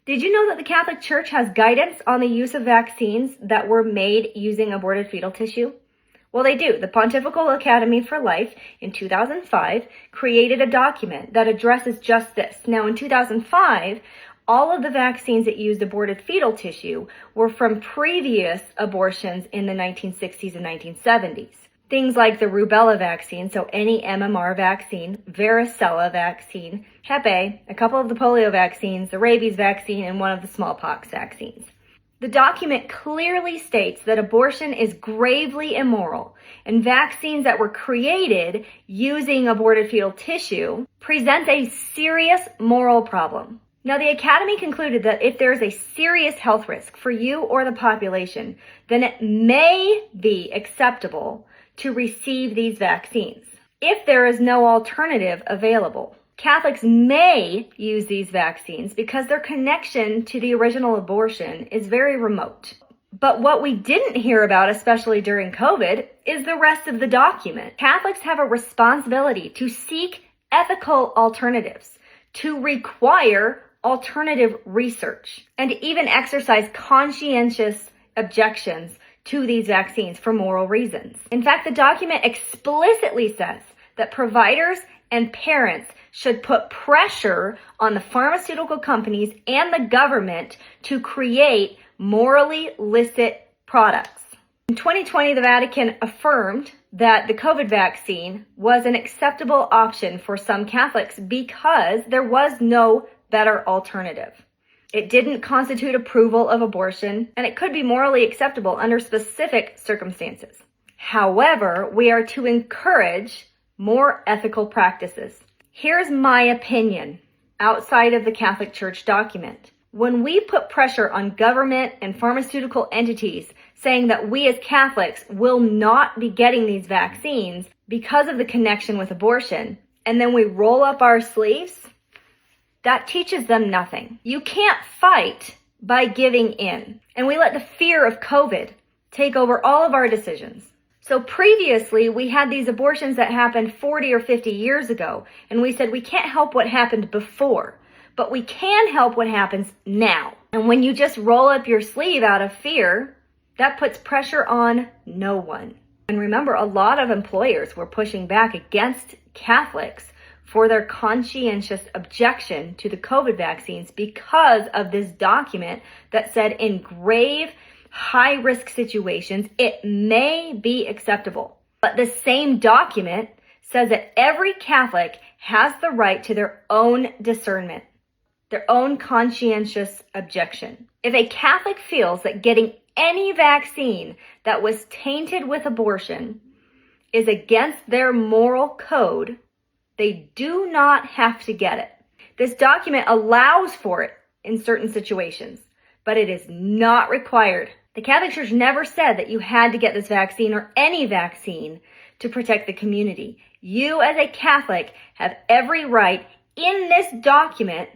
Did you know that the Catholic Church has guidance on the use of vaccines that were made using aborted fetal tissue? Well, they do. The Pontifical Academy for Life in 2005 created a document that addresses just this. Now, in 2005, all of the vaccines that used aborted fetal tissue were from previous abortions in the 1960s and 1970s. Things like the rubella vaccine, so any MMR vaccine, varicella vaccine, Hep A, a couple of the polio vaccines, the rabies vaccine, and one of the smallpox vaccines. The document clearly states that abortion is gravely immoral, and vaccines that were created using aborted fetal tissue present a serious moral problem. Now, the Academy concluded that if there is a serious health risk for you or the population, then it may be acceptable to receive these vaccines if there is no alternative available. Catholics may use these vaccines because their connection to the original abortion is very remote. But what we didn't hear about, especially during COVID, is the rest of the document. Catholics have a responsibility to seek ethical alternatives, to require alternative research, and to even exercise conscientious objections to these vaccines for moral reasons. In fact, the document explicitly says that providers and parents should put pressure on the pharmaceutical companies and the government to create morally licit products. In 2020, the Vatican affirmed that the COVID vaccine was an acceptable option for some Catholics because there was no better alternative. It didn't constitute approval of abortion, and it could be morally acceptable under specific circumstances. However, we are to encourage more ethical practices. Here's my opinion outside of the Catholic Church document. When we put pressure on government and pharmaceutical entities saying that we as Catholics will not be getting these vaccines because of the connection with abortion, and then we roll up our sleeves, that teaches them nothing. You can't fight by giving in. And we let the fear of COVID take over all of our decisions. So previously, we had these abortions that happened 40 or 50 years ago, and we said we can't help what happened before, but we can help what happens now. And when you just roll up your sleeve out of fear, that puts pressure on no one. And remember, a lot of employers were pushing back against Catholics for their conscientious objection to the COVID vaccines because of this document that said in grave, high-risk situations, it may be acceptable. But the same document says that every Catholic has the right to their own discernment, their own conscientious objection. If a Catholic feels that getting any vaccine that was tainted with abortion is against their moral code, they do not have to get it. This document allows for it in certain situations, but it is not required. The Catholic Church never said that you had to get this vaccine or any vaccine to protect the community. You as a Catholic have every right in this document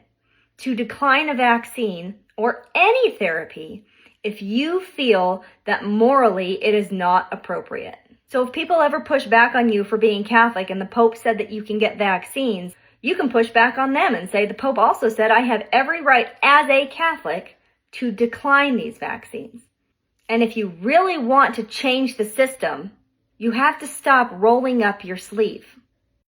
to decline a vaccine or any therapy if you feel that morally it is not appropriate. So if people ever push back on you for being Catholic and the Pope said that you can get vaccines, you can push back on them and say the Pope also said I have every right as a Catholic to decline these vaccines. And if you really want to change the system, you have to stop rolling up your sleeve.